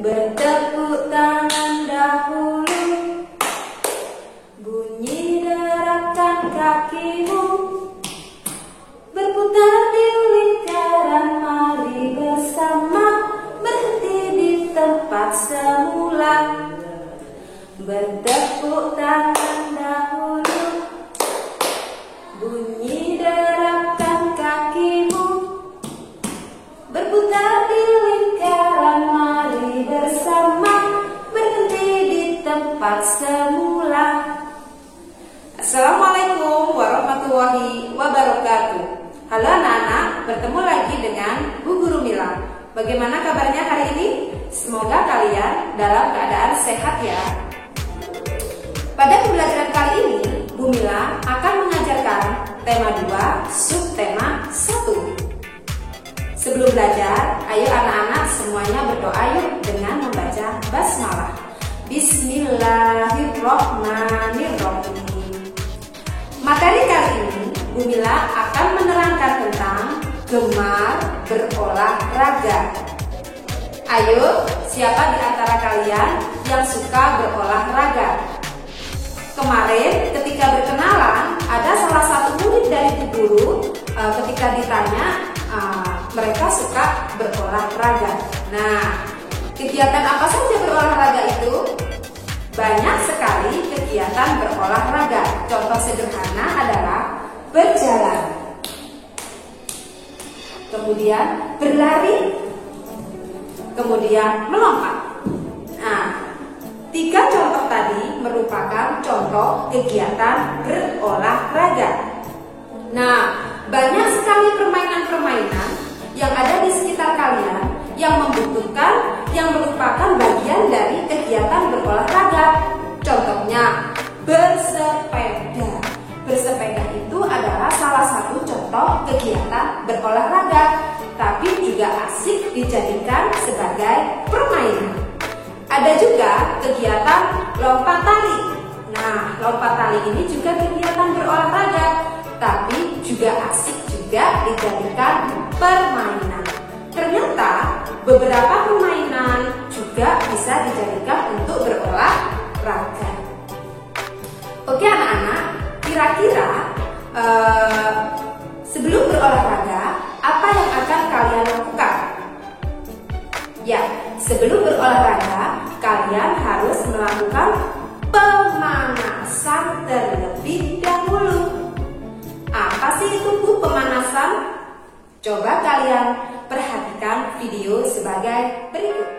Bertepuk tangan dahulu, bunyi derapkan kakimu, berputar di lingkaran, mari bersama berhenti di tempat semula. Bertepuk tangan dahulu, bunyi derapkan kakimu, berputar di lingkaran, mari bersama berhenti di tempat semula. Assalamualaikum warahmatullahi wabarakatuh. Halo anak-anak, bertemu lagi dengan Bu Guru Mila. Bagaimana kabarnya hari ini? Semoga kalian dalam keadaan sehat ya. Pada pembelajaran kali ini, Bu Mila akan mengajarkan tema 2, subtema 1. Sebelum belajar, ayo anak-anak semuanya berdoa yuk dengan membaca basmalah. Bismillahirrahmanirrahim. Materi kali ini, Bu Mila akan menerangkan tentang gemar berolahraga. Ayo, siapa di antara kalian yang suka berolahraga? Kemarin ketika berkenalan, ada salah satu murid dari Bu Guru ketika ditanya mereka suka berolahraga. Nah, kegiatan apa saja berolahraga itu? Banyak sekali kegiatan berolahraga. Contoh sederhana adalah berjalan, kemudian berlari, kemudian melompat. Nah, 3 contoh tadi merupakan contoh kegiatan berolahraga. Nah, banyak sekali permainan-permainan yang ada di sekitar kalian yang membutuhkan, yang merupakan bagian dari kegiatan berolahraga. Contohnya, bersepeda. Bersepeda itu adalah salah satu contoh kegiatan berolahraga, tapi juga asik dijadikan sebagai permainan. Ada juga kegiatan lompat tali. Nah, lompat tali ini juga kegiatan berolahraga, tapi juga asik juga dijadikan permainan. Ternyata beberapa permainan juga bisa dijadikan untuk berolahraga. Oke anak-anak, kira-kira sebelum berolahraga, apa yang akan kalian lakukan? Ya, sebelum berolahraga, kalian harus melakukan pemanasan terlebih dahulu. Apa sih itu Bu pemanasan? Coba kalian perhatikan video sebagai berikut.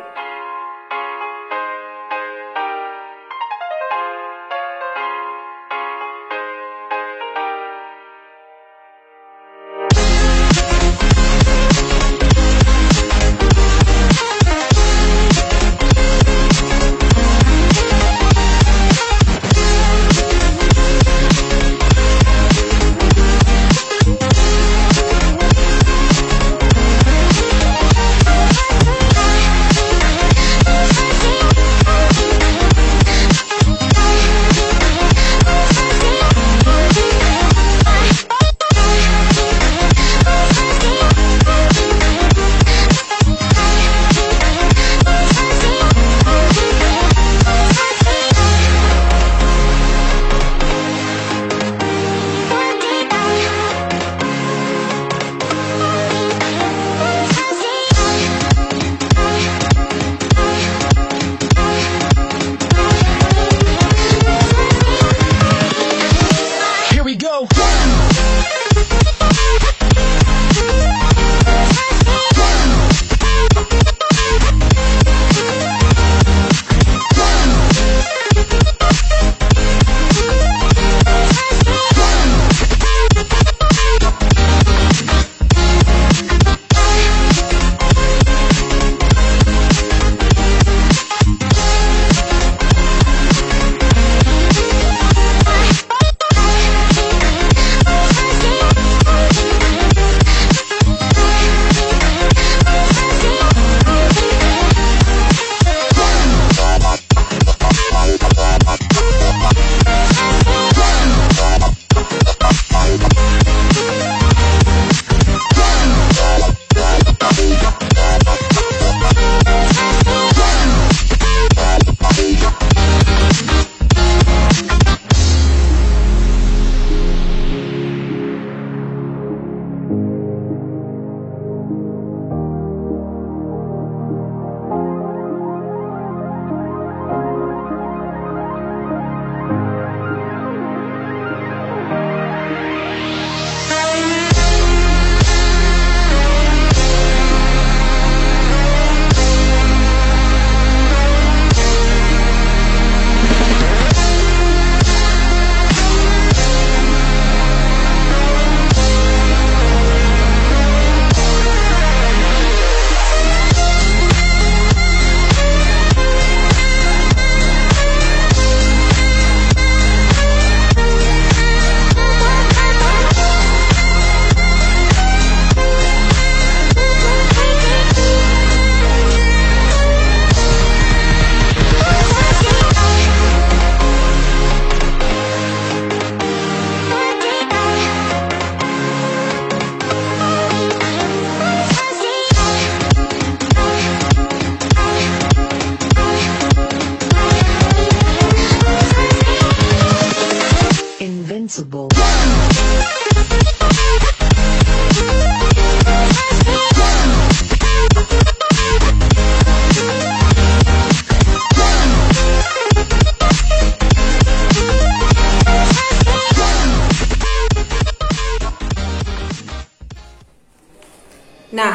Nah,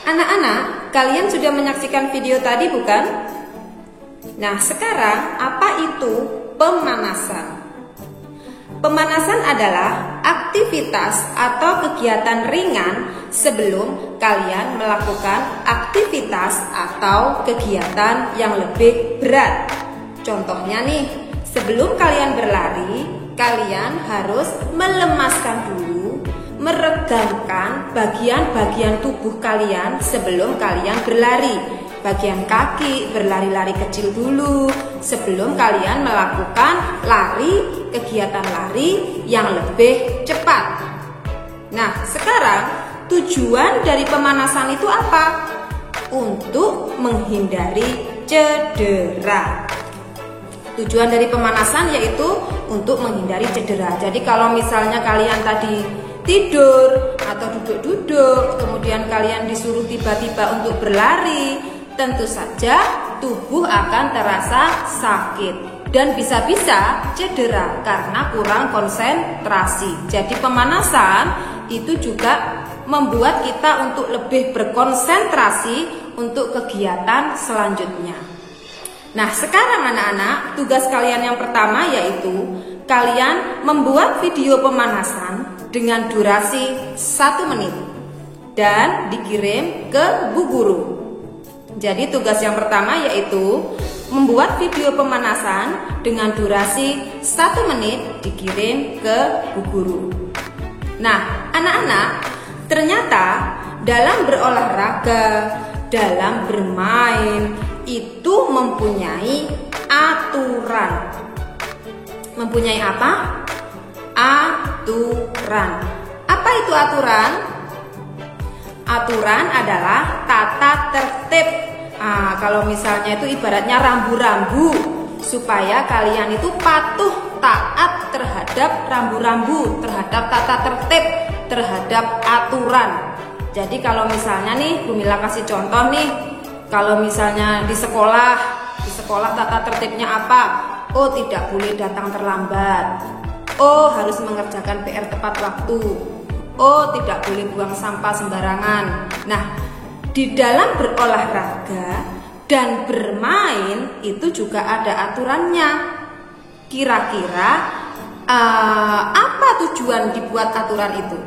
anak-anak, kalian sudah menyaksikan video tadi bukan? Nah, sekarang apa itu pemanasan? Pemanasan adalah aktivitas atau kegiatan ringan sebelum kalian melakukan aktivitas atau kegiatan yang lebih berat. Contohnya nih, sebelum kalian berlari, kalian harus melemaskan dulu, meregangkan bagian-bagian tubuh kalian sebelum kalian berlari. Bagian kaki berlari-lari kecil dulu sebelum kalian melakukan kegiatan lari yang lebih cepat. Nah, sekarang tujuan dari pemanasan itu apa? Untuk menghindari cedera. Tujuan dari pemanasan yaitu untuk menghindari cedera. Jadi kalau misalnya kalian tadi tidur atau duduk-duduk, kemudian kalian disuruh tiba-tiba untuk berlari, tentu saja tubuh akan terasa sakit dan bisa-bisa cedera karena kurang konsentrasi. Jadi pemanasan itu juga membuat kita untuk lebih berkonsentrasi untuk kegiatan selanjutnya. Nah, sekarang anak-anak, tugas kalian yang pertama yaitu kalian membuat video pemanasan dengan durasi 1 menit dan dikirim ke Bu Guru. Jadi tugas yang pertama yaitu membuat video pemanasan dengan durasi 1 menit dikirim ke Bu Guru. Nah, anak-anak, ternyata dalam berolahraga, dalam bermain itu mempunyai aturan. Mempunyai apa? Aturan. Apa itu aturan? Aturan adalah tata tertib. Kalau misalnya itu ibaratnya rambu-rambu supaya kalian itu patuh taat terhadap rambu-rambu, terhadap tata tertib, terhadap aturan. Jadi kalau misalnya nih, Bu Mila kasih contoh nih, kalau misalnya di sekolah tata tertibnya apa? Oh, tidak boleh datang terlambat. Oh, harus mengerjakan PR tepat waktu. Oh, tidak boleh buang sampah sembarangan. Nah, di dalam berolahraga dan bermain itu juga ada aturannya. Kira-kira apa tujuan dibuat aturan itu?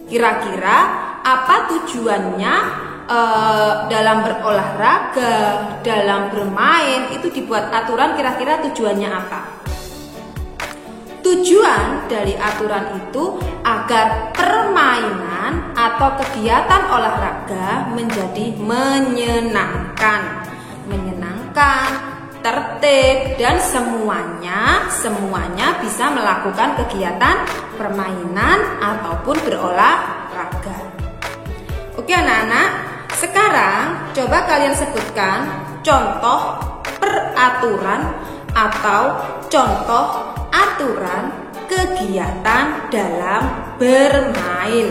Kira-kira apa tujuannya dalam berolahraga, dalam bermain itu dibuat aturan, kira-kira tujuannya apa? Tujuan dari aturan itu agar permainan atau kegiatan olahraga menjadi menyenangkan, tertib, dan semuanya bisa melakukan kegiatan permainan ataupun berolahraga. Oke anak-anak, sekarang coba kalian sebutkan contoh peraturan atau contoh aturan kegiatan dalam bermain.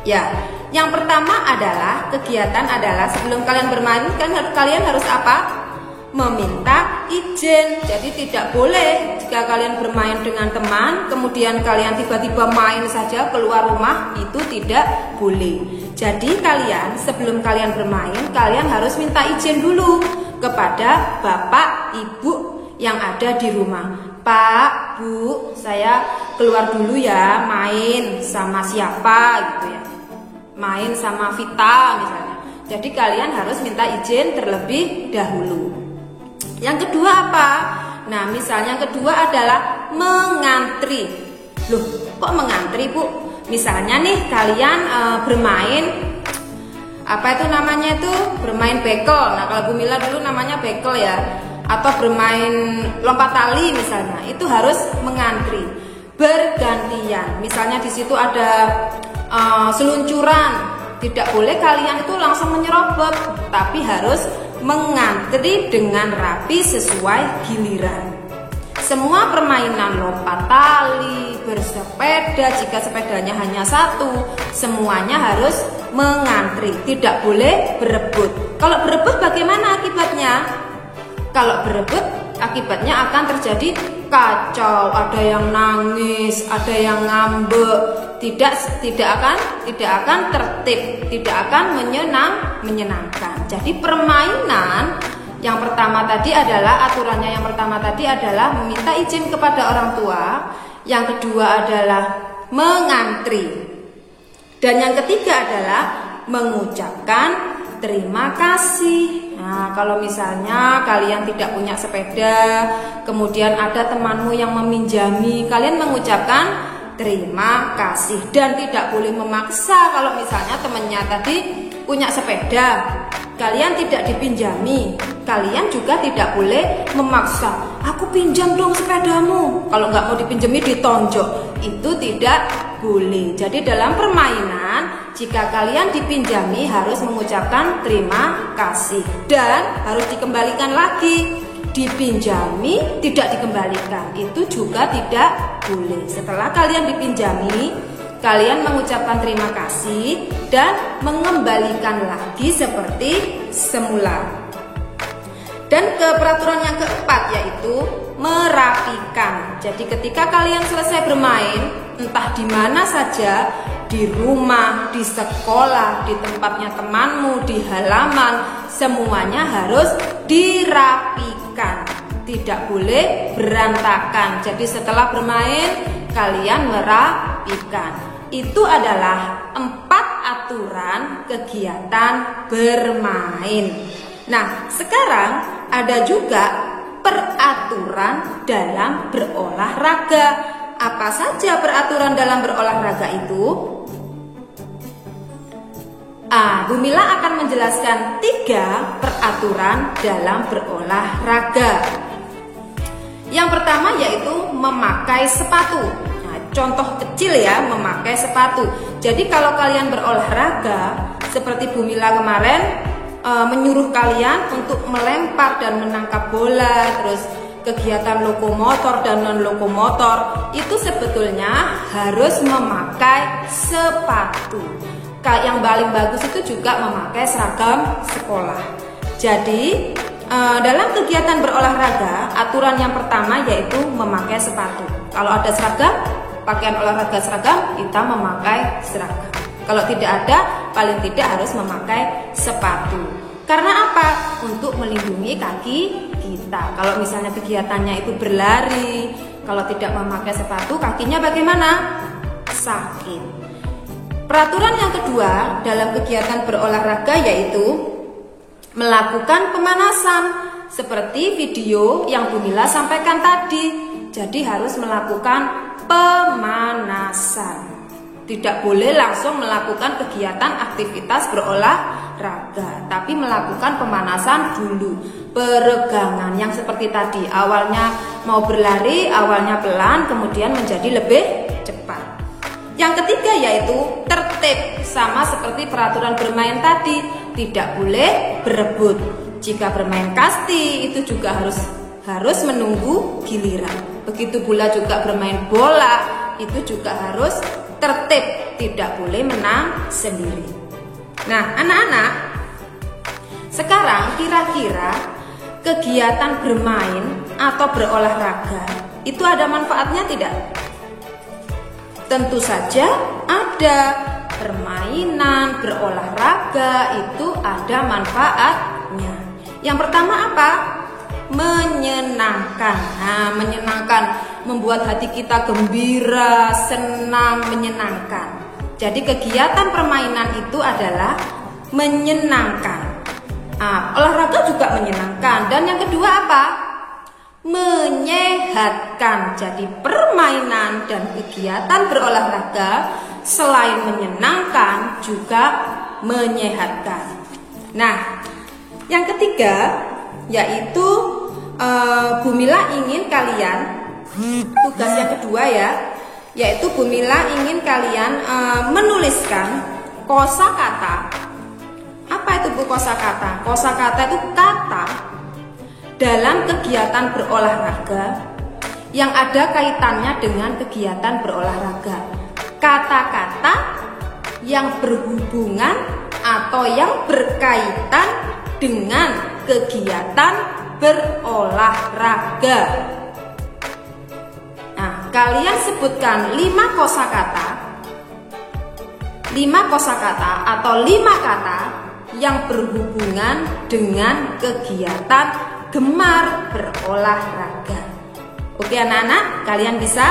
Ya, yang pertama adalah kegiatan adalah sebelum kalian bermain kalian harus apa? Meminta izin. Jadi tidak boleh jika kalian bermain dengan teman kemudian kalian tiba-tiba main saja keluar rumah, itu tidak boleh. Jadi kalian sebelum kalian bermain kalian harus minta izin dulu kepada bapak ibu yang ada di rumah. Pak, Bu, saya keluar dulu ya, main sama siapa gitu ya. Main sama Vita misalnya. Jadi kalian harus minta izin terlebih dahulu. Yang kedua apa? Nah, misalnya yang kedua adalah mengantri. Loh, kok mengantri, Bu? Misalnya nih kalian bermain apa itu namanya itu? Bermain bekel. Nah, kalau Bu Mila dulu namanya bekel ya. Atau bermain lompat tali misalnya, itu harus mengantri, bergantian. Misalnya di situ ada seluncuran, tidak boleh kalian itu langsung menyerobot, tapi harus mengantri dengan rapi sesuai giliran. Semua permainan lompat tali, bersepeda, jika sepedanya hanya satu, semuanya harus mengantri, tidak boleh berebut. Kalau berebut bagaimana akibatnya? Kalau berebut akibatnya akan terjadi kacau, ada yang nangis, ada yang ngambek, tidak akan tertib, tidak akan menyenangkan. Jadi permainan yang pertama tadi adalah aturannya, yang pertama tadi adalah meminta izin kepada orang tua, yang kedua adalah mengantri, dan yang ketiga adalah mengucapkan terima kasih. Nah, kalau misalnya kalian tidak punya sepeda, kemudian ada temanmu yang meminjami, kalian mengucapkan terima kasih, dan tidak boleh memaksa. Kalau misalnya temannya tadi punya sepeda, kalian tidak dipinjami, kalian juga tidak boleh memaksa, aku pinjam dong sepedamu. Kalau nggak mau dipinjami ditonjok, itu tidak boleh. Jadi dalam permainan, jika kalian dipinjami harus mengucapkan terima kasih, dan harus dikembalikan lagi. Dipinjami tidak dikembalikan, itu juga tidak boleh. Setelah kalian dipinjami, kalian mengucapkan terima kasih dan mengembalikan lagi seperti semula. Dan peraturan yang keempat yaitu merapikan. Jadi ketika kalian selesai bermain, entah di mana saja, di rumah, di sekolah, di tempatnya temanmu, di halaman, semuanya harus dirapikan. Tidak boleh berantakan. Jadi setelah bermain, kalian merapikan. Itu adalah 4 aturan kegiatan bermain. Nah, sekarang ada juga peraturan dalam berolahraga. Apa saja peraturan dalam berolahraga itu? Bu Mila akan menjelaskan 3 peraturan dalam berolahraga. Yang pertama yaitu memakai sepatu. Nah, contoh kecil ya, memakai sepatu. Jadi kalau kalian berolahraga, seperti Bu Mila kemarin menyuruh kalian untuk melempar dan menangkap bola, terus kegiatan lokomotor dan non lokomotor, itu sebetulnya harus memakai sepatu. Yang paling bagus itu juga memakai seragam sekolah. Jadi dalam kegiatan berolahraga, aturan yang pertama yaitu memakai sepatu. Kalau ada seragam, pakaian olahraga seragam, kita memakai seragam. Kalau tidak ada, paling tidak harus memakai sepatu. Karena apa? Untuk melindungi kaki kita. Kalau misalnya kegiatannya itu berlari, kalau tidak memakai sepatu, kakinya bagaimana? Sakit. Peraturan yang kedua dalam kegiatan berolahraga yaitu melakukan pemanasan, seperti video yang Bu Mila sampaikan tadi. Jadi harus melakukan pemanasan. Tidak boleh langsung melakukan kegiatan aktivitas berolahraga, tapi melakukan pemanasan dulu. Peregangan yang seperti tadi, awalnya mau berlari, awalnya pelan, kemudian menjadi lebih cepat. Yang ketiga yaitu tertib, sama seperti peraturan bermain tadi, tidak boleh berebut. Jika bermain kasti itu juga harus menunggu giliran. Begitu pula juga bermain bola, itu juga harus tertib, tidak boleh menang sendiri. Nah, anak-anak, sekarang kira-kira kegiatan bermain atau berolahraga itu ada manfaatnya tidak? Tentu saja ada. Permainan, berolahraga itu ada manfaatnya. Yang pertama apa? Menyenangkan. Nah, menyenangkan, membuat hati kita gembira, senang, menyenangkan. Jadi kegiatan permainan itu adalah menyenangkan. Olahraga juga menyenangkan. Dan yang kedua apa? Menyehatkan. Jadi permainan dan kegiatan berolahraga selain menyenangkan juga menyehatkan. Nah, yang ketiga yaitu Bu Mila ingin kalian, tugas yang kedua ya, yaitu Bu Mila ingin kalian menuliskan kosakata. Apa itu Bu kosakata? Kosakata itu kata dalam kegiatan berolahraga yang ada kaitannya dengan kegiatan berolahraga. Kata-kata yang berhubungan atau yang berkaitan dengan kegiatan berolahraga. Nah, kalian sebutkan 5 kosakata 5 kosakata atau 5 kata yang berhubungan dengan kegiatan gemar berolahraga. Oke anak-anak, kalian bisa?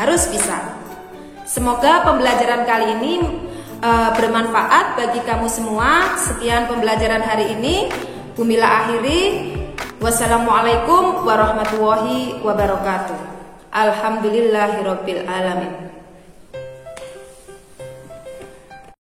Harus bisa. Semoga pembelajaran kali ini bermanfaat bagi kamu semua. Sekian pembelajaran hari ini. Bumila akhiri. Wassalamualaikum warahmatullahi wabarakatuh. Alhamdulillahirabbil alamin.